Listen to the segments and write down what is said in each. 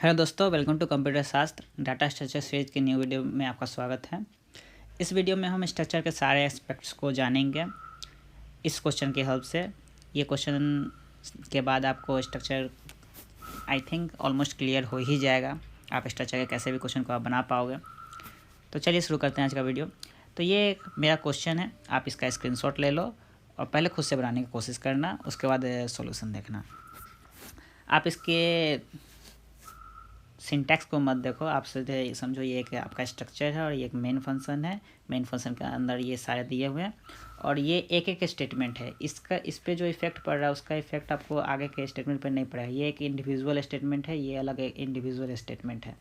Hello दोस्तों, welcome to computer शास्त्र data structure series के न्यू वीडियो में आपका स्वागत है। इस वीडियो में हम स्ट्रक्चर के सारे एस्पेक्ट्स को जानेंगे इस क्वेश्चन की हेल्प से। ये क्वेश्चन के बाद आपको structure I think almost clear हो ही जाएगा। आप स्ट्रक्चर के कैसे भी क्वेश्चन को आप बना पाओगे। तो चलिए शुरू करते हैं आज का वीडियो। तो ये मेरा क्वेश्चन है, आप इसका स्क्रीनशॉट ले लो और पहले खुद से बनाने की कोशिश करना, उसके बाद सॉल्यूशन देखना। आप इसके सिंटैक्स को मत देखो, आप सीधे समझो ये एक आपका स्ट्रक्चर है और ये एक मेन फंक्शन है। मेन फंक्शन के अंदर ये सारे दिए हुए हैं और ये एक एक स्टेटमेंट है। इस पे जो इफेक्ट पड़ रहा है उसका इफेक्ट आपको आगे के स्टेटमेंट पर नहीं पड़ेगा। ये एक इंडिविजुअल स्टेटमेंट है, ये अलग एक इंडिविजुअल स्टेटमेंट है।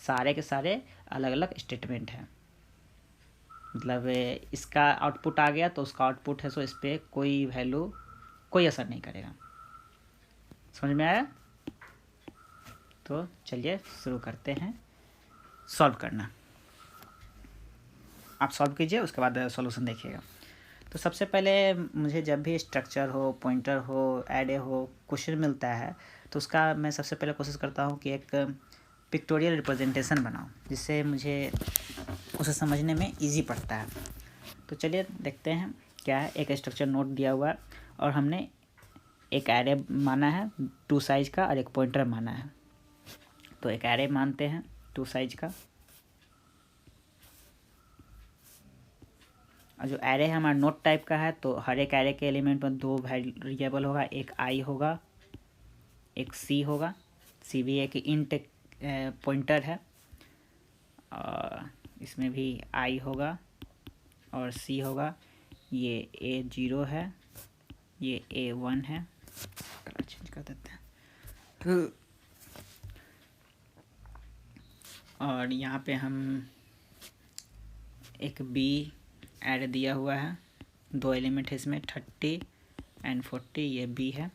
सारे के सारे अलग अलग स्टेटमेंट हैं। मतलब इसका आउटपुट आ गया तो उसका आउटपुट है, सो इस पर कोई वैल्यू कोई असर नहीं करेगा। समझ में आया? तो चलिए शुरू करते हैं सॉल्व करना। आप सॉल्व कीजिए, उसके बाद सॉल्यूशन देखिएगा। तो सबसे पहले मुझे जब भी स्ट्रक्चर हो, पॉइंटर हो, एरे हो, क्वेश्चन मिलता है तो उसका मैं सबसे पहले कोशिश करता हूँ कि एक पिक्टोरियल रिप्रेजेंटेशन बनाऊँ, जिससे मुझे उसे समझने में इजी पड़ता है। तो चलिए देखते हैं क्या है। एक स्ट्रक्चर नोट दिया हुआ है और हमने एक एरे माना है 2 साइज का और एक पॉइंटर माना है। तो एक एरे मानते हैं 2 साइज का, और जो एरे हमारा नोट टाइप का है तो हर एक एरे के एलिमेंट में 2 वेरिएबल होगा। एक आई होगा, एक सी होगा। सी भी एक इंट पॉइंटर है और इसमें भी आई होगा और सी होगा। ये A0 है, ये A1 है। कलर चेंज कर देते हैं। और यहाँ पे हम एक बी ऐड दिया हुआ है, 2 एलिमेंट है इसमें 30 एंड 40। ये बी है।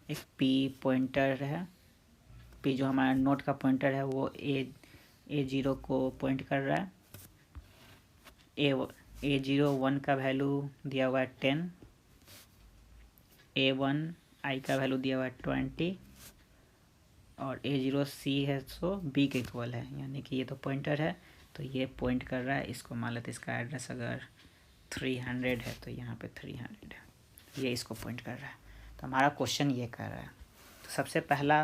एक पी पॉइंटर है, पी जो हमारा नोट का पॉइंटर है वो A0 को पॉइंट कर रहा है। A01 का वैल्यू दिया हुआ है 10, A1 आई का वैल्यू दिया हुआ है 20 और A0C है, सो बी के इक्वल है। यानी कि ये तो पॉइंटर है तो ये पॉइंट कर रहा है। इसको मान लेते इसका एड्रेस अगर 300 है तो यहाँ पे 300 है, ये इसको पॉइंट कर रहा है। तो हमारा क्वेश्चन ये कर रहा है। तो सबसे पहला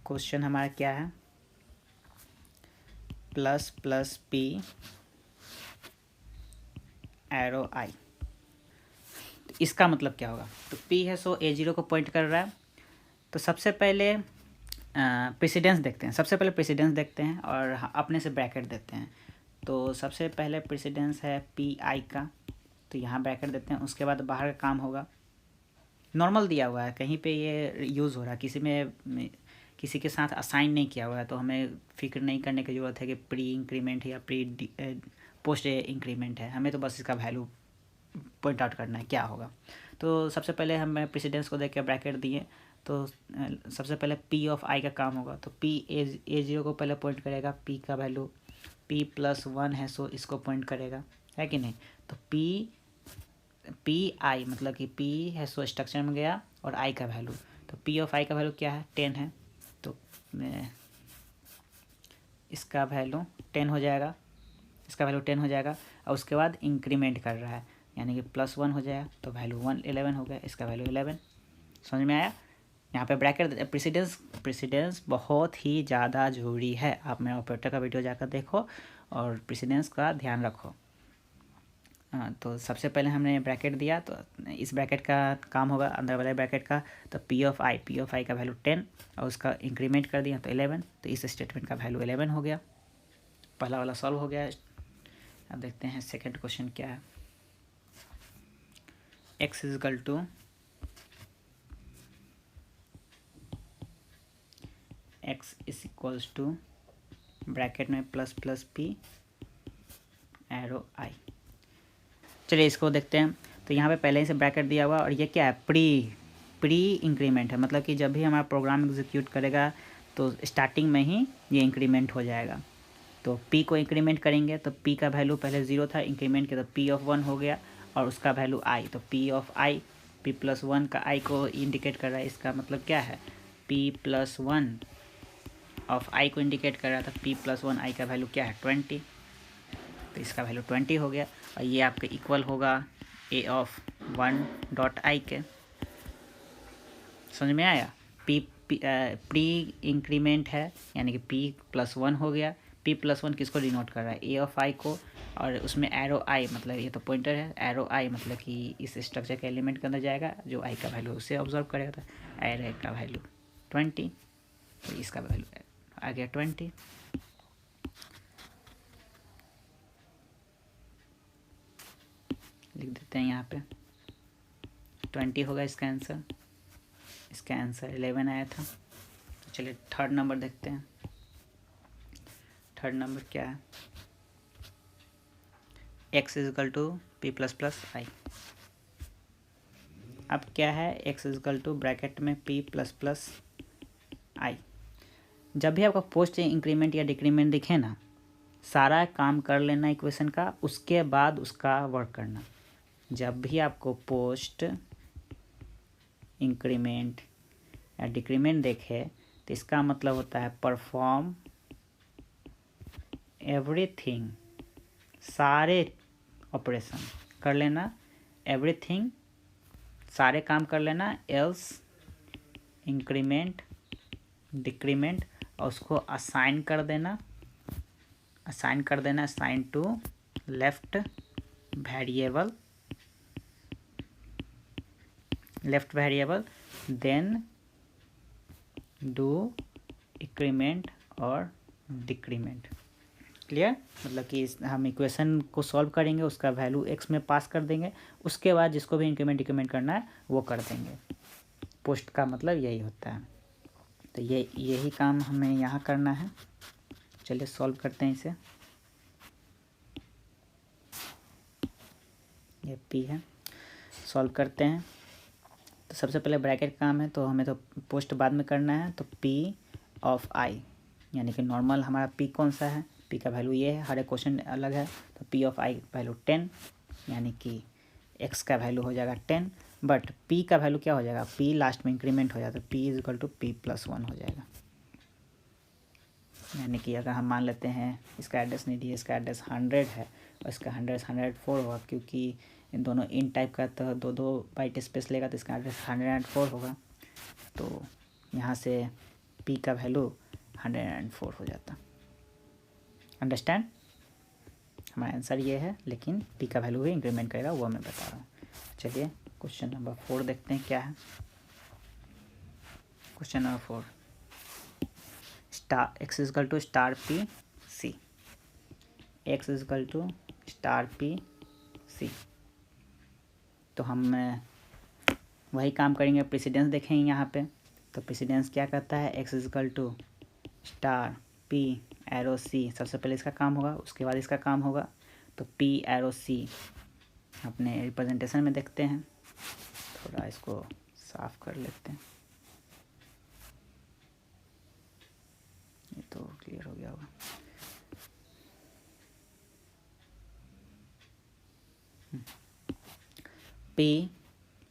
क्वेश्चन हमारा क्या है, प्लस प्लस पी एरो आई। तो इसका मतलब क्या होगा? तो पी है सो A0 को पॉइंट कर रहा है। तो सबसे पहले प्रेसिडेंस देखते हैं। सबसे पहले प्रेसिडेंस देखते हैं और अपने से ब्रैकेट देते हैं। तो सबसे पहले प्रेसिडेंस है पी आई का, तो यहाँ ब्रैकेट देते हैं। उसके बाद बाहर का काम होगा, नॉर्मल दिया हुआ है, कहीं पे ये यूज़ हो रहा है, किसी के साथ असाइन नहीं किया हुआ है, तो हमें फिक्र नहीं करने की ज़रूरत है कि प्री इंक्रीमेंट है या पोस्ट इंक्रीमेंट है। हमें तो बस इसका वैल्यू पॉइंट आउट करना है क्या होगा। तो सबसे पहले हमें प्रेसिडेंस को देख के ब्रैकेट दिए। तो सबसे पहले पी ऑफ आई का काम होगा। तो पी A0 को पहले पॉइंट करेगा, पी का वैल्यू P+1 है सो इसको पॉइंट करेगा, है कि नहीं। तो पी आई मतलब कि पी है सो स्ट्रक्चर में गया और आई का वैल्यू, तो पी ऑफ आई का वैल्यू क्या है 10 है, तो इसका वैल्यू 10 हो जाएगा, इसका वैल्यू 10 हो जाएगा। और उसके बाद इंक्रीमेंट कर रहा है यानी कि +1 हो जाएगा, तो वैल्यू 11 हो गया, इसका वैल्यू 11। समझ में आया? यहाँ पे ब्रैकेट प्रेसिडेंस बहुत ही ज़्यादा ज़रूरी है। आप मेरा ऑपरेटर का वीडियो जाकर देखो और प्रेसिडेंस का ध्यान रखो। तो सबसे पहले हमने ब्रैकेट दिया, तो इस ब्रैकेट का काम होगा अंदर वाले ब्रैकेट का। तो पी ऑफ आई का वैल्यू 10 और उसका इंक्रीमेंट कर दिया तो 11। तो इस स्टेटमेंट का वैल्यू 11 हो गया। पहला वाला सॉल्व हो गया। अब देखते हैं सेकंड क्वेश्चन क्या है। x is equals to bracket में प्लस प्लस पी एरो आई। चलिए इसको देखते हैं। तो यहाँ पे पहले ही से ब्रैकेट दिया हुआ और ये क्या है, प्री इंक्रीमेंट है। मतलब कि जब भी हमारा प्रोग्राम एग्जीक्यूट करेगा तो स्टार्टिंग में ही ये इंक्रीमेंट हो जाएगा। तो p को इंक्रीमेंट करेंगे तो p का वैल्यू पहले 0 था, इंक्रीमेंट किया तो P(1) हो गया और उसका वैल्यू i। तो P(i) P+1 का i को इंडिकेट कर रहा है। इसका मतलब क्या है, P+1 ऑफ आई को इंडिकेट कर रहा था। p प्लस 1 आई का वैल्यू क्या है 20, तो इसका वैल्यू 20 हो गया। और ये आपके इक्वल होगा a ऑफ 1 डॉट आई के। समझ में आया? प्री इंक्रीमेंट है यानी कि p प्लस 1 हो गया। p प्लस 1 किसको डिनोट कर रहा है? a ऑफ आई को, और उसमें एरो आई मतलब ये तो पॉइंटर है, एरो आई मतलब कि इस स्ट्रक्चर के एलिमेंट के अंदर जाएगा जो आई का वैल्यू उसे ऑब्जर्व करेगा। तो एरो का वैल्यू 20, तो इसका वैल्यू आ गया 20। लिख देते हैं यहाँ पे 20 होगा इसका आंसर। इसका आंसर 11 आया था। तो चलिए थर्ड नंबर देखते हैं। थर्ड नंबर क्या है? x is equal to P plus plus I. अब क्या है? x इजकल टू ब्रैकेट में p प्लस प्लस आई। जब भी आपका पोस्ट इंक्रीमेंट या डिक्रीमेंट दिखे ना, सारा काम कर लेना इक्वेशन का, उसके बाद उसका वर्क करना। जब भी आपको पोस्ट इंक्रीमेंट या डिक्रीमेंट देखे तो इसका मतलब होता है परफॉर्म एवरीथिंग, सारे ऑपरेशन कर लेना, एवरीथिंग सारे काम कर लेना, एल्स इंक्रीमेंट डिक्रीमेंट, और उसको असाइन कर देना, assign to left variable, then do increment और डिक्रीमेंट। क्लियर? मतलब कि हम इक्वेशन को सॉल्व करेंगे, उसका वैल्यू x में पास कर देंगे, उसके बाद जिसको भी इंक्रीमेंट डिक्रीमेंट करना है वो कर देंगे। पोस्ट का मतलब यही होता है। तो यही काम हमें यहाँ करना है। चलिए सॉल्व करते हैं इसे। ये p है, सॉल्व करते हैं। तो सबसे पहले ब्रैकेट काम है, तो हमें तो पोस्ट बाद में करना है। तो p ऑफ i यानी कि नॉर्मल हमारा p कौन सा है? p का वैल्यू ये है, हर एक क्वेश्चन अलग है। तो p ऑफ i वैल्यू 10 यानी कि x का वैल्यू हो जाएगा 10, बट p का वैल्यू क्या हो जाएगा? p लास्ट में इंक्रीमेंट हो जाता है, p is equal to p plus 1 हो जाएगा। यानी कि अगर हम मान लेते हैं इसका एड्रेस नहीं दिया, इसका एड्रेस 100 है और इसका 104 होगा, क्योंकि इन दोनों इन टाइप का तो दो बाइट स्पेस लेगा, तो इसका एड्रेस 104 होगा। तो यहाँ से p का वैल्यू 104 हो जाता। अंडरस्टैंड? हमारा आंसर ये है, लेकिन p का वैल्यू भी इंक्रीमेंट करेगा, वो मैं बता रहा हूँ। चलिए क्वेश्चन नंबर 4 देखते हैं क्या है। Question number 4, star x is equal to star p c, x is equal to star p c। तो हम वही काम करेंगे, प्रेसिडेंस देखेंगे यहाँ पे। तो प्रेसिडेंस क्या कहता है? x is equal to star p arrow c। सबसे पहले इसका काम होगा, उसके बाद इसका काम होगा। तो p एरो c अपने रिप्रेजेंटेशन में देखते हैं। थोड़ा इसको साफ कर लेते हैं, ये तो क्लियर हो गया होगा।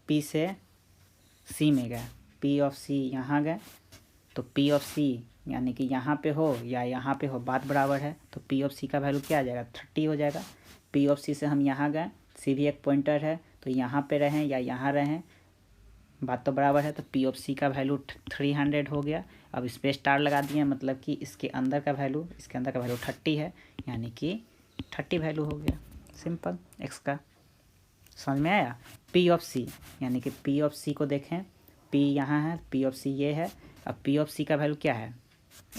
p से c में गया, p ऑफ c यहाँ गए, तो p ऑफ c यानी कि यहाँ पे हो या यहाँ पे हो बात बराबर है। तो p ऑफ c का वैल्यू क्या आ जाएगा? 30 हो जाएगा। p ऑफ c से हम यहाँ गए, c भी एक पॉइंटर है, तो यहाँ पे रहें या यहाँ रहें बात तो बराबर है। तो p ऑफ c का वैल्यू 300 हो गया। अब इस पर स्टार लगा दिए, मतलब कि इसके अंदर का वैल्यू 30 है, यानी कि 30 वैल्यू हो गया। सिंपल x का। समझ में आया? p ऑफ c यानी कि p ऑफ c को देखें, p यहाँ है, p ऑफ c ये है। अब p ऑफ c का वैल्यू क्या है?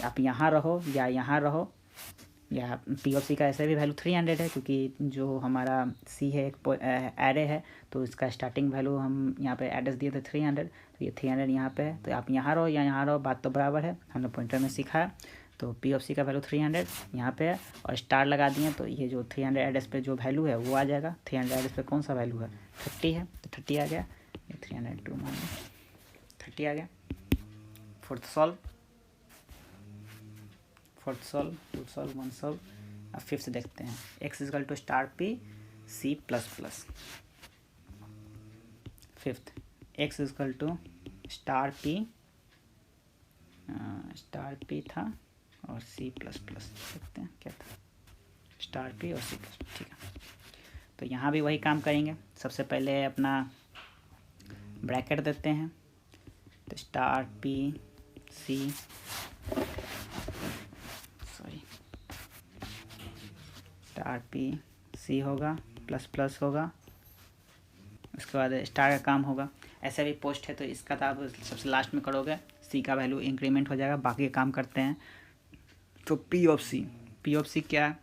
आप यहाँ रहो या यहाँ रहो, या p ऑफ c का ऐसे भी वैल्यू 300 है, क्योंकि जो हमारा c है एक एरे है, तो इसका स्टार्टिंग वैल्यू हम यहाँ पे एड्रेस दिए थे 300, तो ये 300 यहाँ पे है। तो आप यहाँ रहो या यहाँ रहो बात तो बराबर है, हमने पॉइंटर में सीखा है। तो p ऑफ c का वैल्यू 300 यहाँ पे है और स्टार लगा दिए, तो ये जो 300 एड्रेस पे जो वैल्यू है वो आ जाएगा। 300 एड्रेस पे कौन सा वैल्यू है? 30 है, तो 30 आ गया। ये 302 मान लो 30 आ गया। Fourth solve, two solve, one solve. अब फिफ्थ देखते हैं, x is equal to star p c plus plus. Fifth x is equal to star p था और सी प्लस प्लस देखते हैं क्या था, स्टार पी और सी प्लस, ठीक है। तो यहाँ भी वही काम करेंगे। सबसे पहले अपना ब्रैकेट देते हैं, तो star P C, sorry, star P C होगा, प्लस प्लस होगा, उसके बाद स्टार का काम होगा। ऐसे भी पोस्ट है तो इसका तो आप सबसे लास्ट में करोगे, सी का वैल्यू इंक्रीमेंट हो जाएगा, बाकी काम करते हैं। तो पी ऑफ सी क्या है,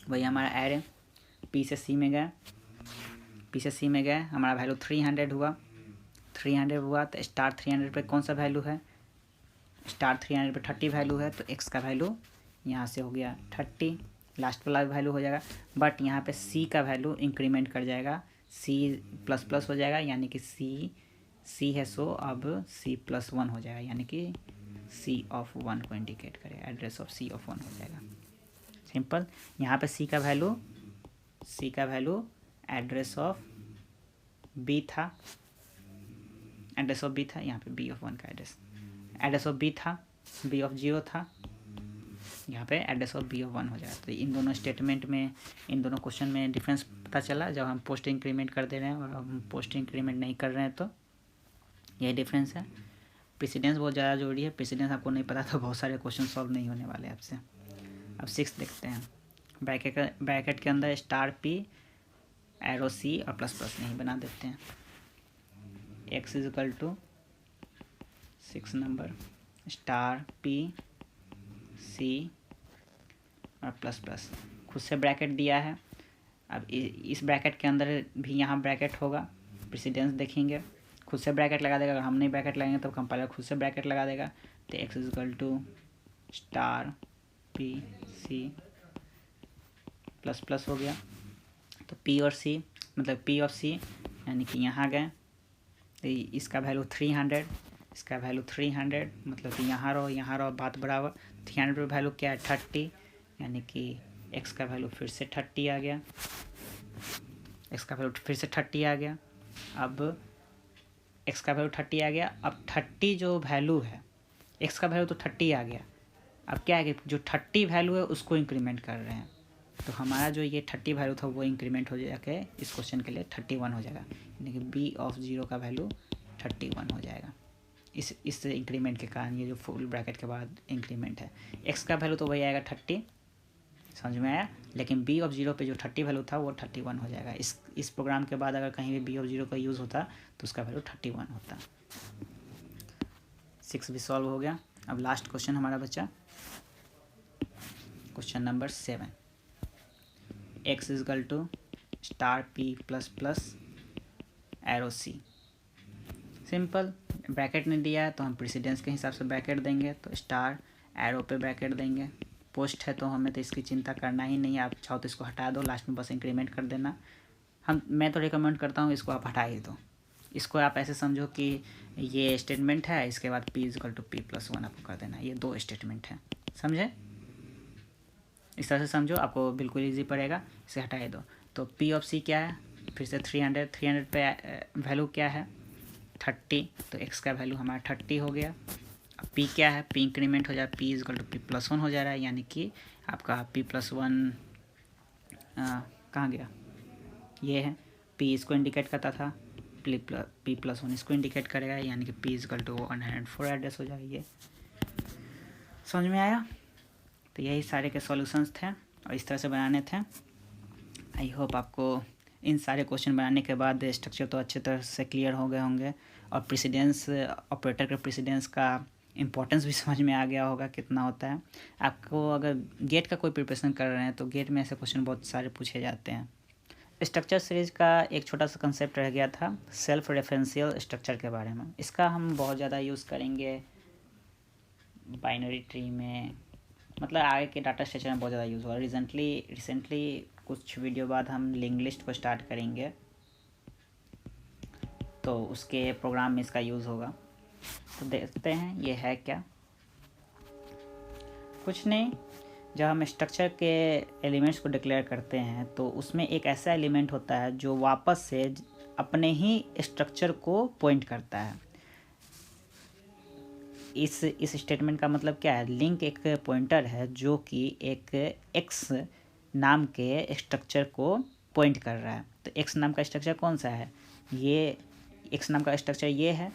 वही हमारा ऐड है, पी से सी में गए, हमारा वैल्यू 300 हुआ, तो स्टार 300 पे कौन सा वैल्यू है, स्टार 300 पे 30 वैल्यू है, तो एक्स का वैल्यू यहाँ से हो गया 30, लास्ट वाला वैल्यू हो जाएगा। बट यहाँ पे सी का वैल्यू इंक्रीमेंट कर जाएगा, सी प्लस प्लस हो जाएगा, यानी कि सी है, सो अब सी प्लस 1 हो जाएगा, यानी कि सी ऑफ 1 को इंडिकेट करेगा, एड्रेस ऑफ सी ऑफ 1 हो जाएगा। सिंपल। यहाँ पे सी का वैल्यू एड्रेस ऑफ बी था, यहाँ पे बी ऑफ 1 का एड्रेस ऑफ बी था, बी ऑफ 0 था, यहाँ पे एड्रेस ऑफ बी ऑफ 1 हो जाएगा। तो इन दोनों स्टेटमेंट में, इन दोनों क्वेश्चन में डिफरेंस पता चला, जब हम पोस्ट इंक्रीमेंट कर दे रहे हैं और हम पोस्ट इंक्रीमेंट नहीं कर रहे हैं, तो यही डिफरेंस है। प्रेसिडेंस बहुत ज़्यादा जरूरी है, प्रेसिडेंस आपको नहीं पता तो बहुत सारे क्वेश्चन सॉल्व नहीं होने वाले आपसे। अब 6 देखते हैं। ब्रैकेट के अंदर स्टार पी, एरो सी और प्लस प्लस नहीं बना देते हैं। X is equal to 6 number star P C और प्लस प्लस, खुद से ब्रैकेट दिया है। अब इस ब्रैकेट के अंदर भी यहाँ ब्रैकेट होगा, प्रेसिडेंस देखेंगे, खुद से ब्रैकेट लगा देगा। अगर हम नहीं ब्रैकेट लगाएंगे तो कंपाइलर खुद से ब्रैकेट लगा देगा। तो X is equal to star P C plus plus हो गया। तो पी और सी, मतलब पी ऑफ सी, यानी कि यहाँ गए तो इसका वैल्यू 300, इसका वैल्यू 300, मतलब कि यहाँ रहो बात बराबर। 300 पे वैल्यू क्या है 30, यानी कि एक्स का वैल्यू फिर से 30 आ गया, अब एक्स का वैल्यू 30 आ गया। अब 30 जो वैल्यू है, एक्स का वैल्यू तो 30 आ गया, अब क्या है कि जो 30 वैल्यू है उसको इंक्रीमेंट कर रहे हैं। तो हमारा जो ये 30 वैल्यू था वो इंक्रीमेंट हो जाके इस क्वेश्चन के लिए 31 हो जाएगा, यानी कि बी ऑफ 0 का वैल्यू 31 हो जाएगा। इस इंक्रीमेंट के कारण, ये जो फुल ब्रैकेट के बाद इंक्रीमेंट है। एक्स का वैल्यू तो वही आएगा 30, समझ में आया, लेकिन बी ऑफ 0 पे जो 30 वैल्यू था वो 31 हो जाएगा। इस प्रोग्राम के बाद अगर कहीं भी बी ऑफ 0 का यूज़ होता तो उसका वैल्यू 31 होता। 6 भी सॉल्व हो गया। अब लास्ट क्वेश्चन हमारा बचा, question number 7। X is equal to star P plus plus arrow C. Simple, bracket नहीं दिया है तो हम प्रेसिडेंस के हिसाब से ब्रैकेट देंगे, तो स्टार एरो पे ब्रैकेट देंगे। पोस्ट है तो हमें तो इसकी चिंता करना ही नहीं है, आप चाहो तो इसको हटा दो, लास्ट में बस इंक्रीमेंट कर देना। मैं तो रिकमेंड करता हूँ इसको आप हटा ही दो। इसको आप ऐसे समझो कि ये स्टेटमेंट है, इसके बाद P is equal to P plus 1 आपको कर देना, ये 2 स्टेटमेंट हैं, समझे? इस तरह से समझो, आपको बिल्कुल ईजी पड़ेगा। इसे हटा ही दो। तो पी ऑफ सी क्या है, फिर से 300 पे वैल्यू क्या है 30, तो एक्स का वैल्यू हमारा 30 हो गया। अब पी क्या है, पी इंक्रीमेंट हो जाए, P is equal to P plus 1 हो जा रहा है, यानी कि आपका पी प्लस 1 कहाँ गया, ये है। पी इसको इंडिकेट करता था, पी प्लस 1 इसको इंडिकेट करेगा, यानी कि पी इजकल टू 104 एड्रेस हो जाएगा। ये समझ में आया? तो यही सारे के सॉल्यूशंस थे और इस तरह से बनाने थे। आई होप आपको इन सारे क्वेश्चन बनाने के बाद स्ट्रक्चर तो अच्छे तरह से क्लियर हो गए होंगे और प्रेसिडेंस, ऑपरेटर के प्रेसिडेंस का इम्पोर्टेंस भी समझ में आ गया होगा कितना होता है। आपको अगर गेट का कोई प्रिपरेशन कर रहे हैं तो गेट में ऐसे क्वेश्चन बहुत सारे पूछे जाते हैं। स्ट्रक्चर सीरीज़ का एक छोटा सा कंसेप्ट रह गया था सेल्फ रेफरेंशियल स्ट्रक्चर के बारे में। इसका हम बहुत ज़्यादा यूज़ करेंगे बाइनरी ट्री में, मतलब आगे के डाटा स्ट्रक्चर में बहुत ज़्यादा यूज़ हुआ। रिसेंटली कुछ वीडियो बाद हम लिंक लिस्ट को स्टार्ट करेंगे, तो उसके प्रोग्राम में इसका यूज़ होगा। तो देखते हैं ये है क्या। कुछ नहीं, जब हम स्ट्रक्चर के एलिमेंट्स को डिक्लेयर करते हैं तो उसमें एक ऐसा एलिमेंट होता है जो वापस से अपने ही स्ट्रक्चर को पॉइंट करता है। इस स्टेटमेंट का मतलब क्या है, लिंक एक पॉइंटर है जो कि एक एक्स नाम के स्ट्रक्चर को पॉइंट कर रहा है। तो एक्स नाम का स्ट्रक्चर कौन सा है, ये एक्स नाम का स्ट्रक्चर ये है,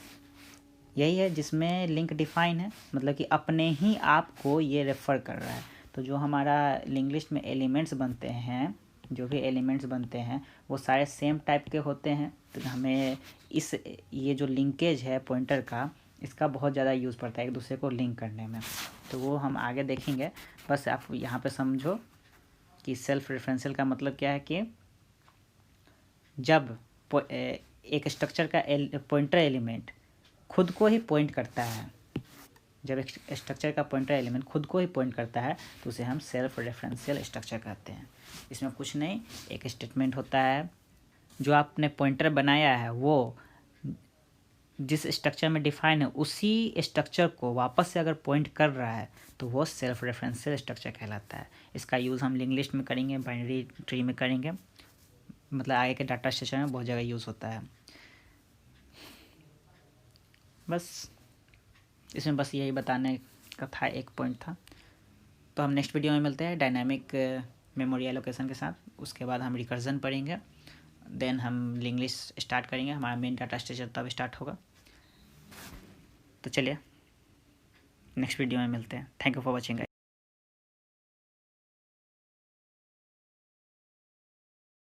यही है जिसमें लिंक डिफाइन है, मतलब कि अपने ही आप को ये रेफ़र कर रहा है। तो जो हमारा लिंक लिस्ट में एलिमेंट्स बनते हैं, जो भी एलिमेंट्स बनते हैं वो सारे सेम टाइप के होते हैं। तो हमें ये जो लिंकेज है पॉइंटर का, इसका बहुत ज़्यादा यूज़ पड़ता है एक दूसरे को लिंक करने में। तो वो हम आगे देखेंगे। बस आप यहाँ पे समझो कि सेल्फ रेफरेंशियल का मतलब क्या है कि जब एक स्ट्रक्चर का पॉइंटर एलिमेंट खुद को ही पॉइंट करता है, जब एक स्ट्रक्चर का पॉइंटर एलिमेंट खुद को ही पॉइंट करता है तो उसे हम सेल्फ रेफरेंशियल स्ट्रक्चर कहते हैं। इसमें कुछ नहीं, एक स्टेटमेंट होता है, जो आपने पॉइंटर बनाया है वो जिस स्ट्रक्चर में डिफाइन है उसी स्ट्रक्चर को वापस से अगर पॉइंट कर रहा है तो वो सेल्फ रेफरेंशियल स्ट्रक्चर कहलाता है। इसका यूज़ हम लिंक लिस्ट में करेंगे, बाइनरी ट्री में करेंगे, मतलब आगे के डाटा स्ट्रक्चर में बहुत जगह यूज़ होता है। बस इसमें बस यही बताने का था, एक पॉइंट था। तो हम नेक्स्ट वीडियो में मिलते हैं डायनामिक मेमोरी एलोकेशन के साथ। उसके बाद हम रिकर्जन पढ़ेंगे, देन हम लिंक लिस्ट स्टार्ट करेंगे, हमारा मेन डाटा स्ट्रक्चर तब स्टार्ट होगा। तो चलिए नेक्स्ट वीडियो में मिलते हैं। Thank you for watching.